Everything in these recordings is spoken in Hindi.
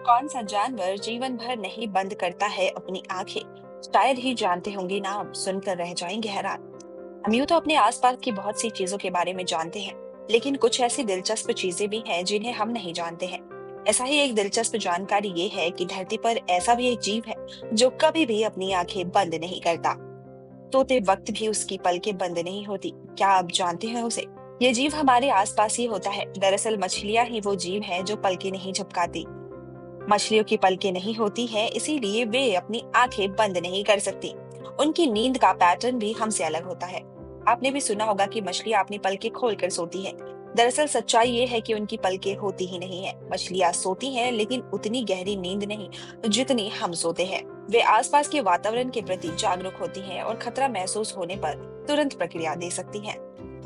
कौन सा जानवर जीवन भर नहीं बंद करता है अपनी आंखें? शायद ही जानते होंगे नाम, सुनकर रह जाएंगे हैरान। हम यूं तो अपने आसपास की बहुत सी चीजों के बारे में जानते हैं, लेकिन कुछ ऐसी दिलचस्प चीजें भी हैं जिन्हें हम नहीं जानते हैं। ऐसा ही एक दिलचस्प जानकारी ये है कि धरती पर ऐसा भी एक जीव है जो कभी भी अपनी आंखें बंद नहीं करता। सोते वक्त भी उसकी पलकें बंद नहीं होती। क्या आप जानते हैं उसे? ये जीव हमारे आसपास ही होता है। दरअसल मछलियां ही वो जीव है जो पलकें नहीं झपकाती। मछलियों की पलकें नहीं होती हैं, इसीलिए वे अपनी आंखें बंद नहीं कर सकती। उनकी नींद का पैटर्न भी हमसे अलग होता है। आपने भी सुना होगा कि मछलियां अपनी पलकें खोलकर सोती हैं। दरअसल सच्चाई ये है कि उनकी पलकें होती ही नहीं है। मछलियां सोती हैं, लेकिन उतनी गहरी नींद नहीं जितनी हम सोते हैं। वे आसपास के वातावरण के प्रति जागरूक होती हैं और खतरा महसूस होने पर तुरंत प्रतिक्रिया दे सकती हैं।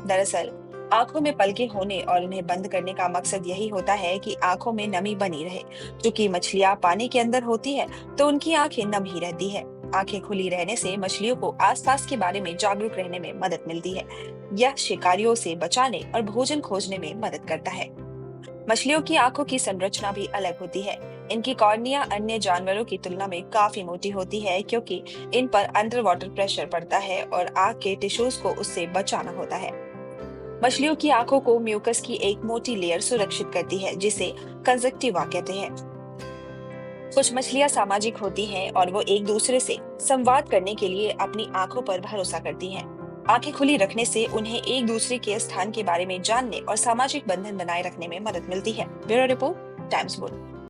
दरअसल आंखों में पलकें होने और उन्हें बंद करने का मकसद यही होता है कि आंखों में नमी बनी रहे। चूंकि मछलियां पानी के अंदर होती है, तो उनकी आंखें नम ही रहती है। आंखें खुली रहने से मछलियों को आसपास के बारे में जागरूक रहने में मदद मिलती है। यह शिकारियों से बचाने और भोजन खोजने में मदद करता है। मछलियों की आंखों की संरचना भी अलग होती है। इनकी कॉर्निया अन्य जानवरों की तुलना में काफी मोटी होती है, क्योंकि इन पर अंडर वाटर प्रेशर पड़ता है और आंख के टिश्यूज को उससे बचाना होता है। मछलियों की आंखों को म्यूकस की एक मोटी लेयर सुरक्षित करती है, जिसे कंजक्टिवा कहते हैं। कुछ मछलियां सामाजिक होती हैं और वो एक दूसरे से संवाद करने के लिए अपनी आंखों पर भरोसा करती हैं। आंखें खुली रखने से उन्हें एक दूसरे के स्थान के बारे में जानने और सामाजिक बंधन बनाए रखने में मदद मिलती है। ब्यूरो रिपोर्ट, टाइम्स बोल।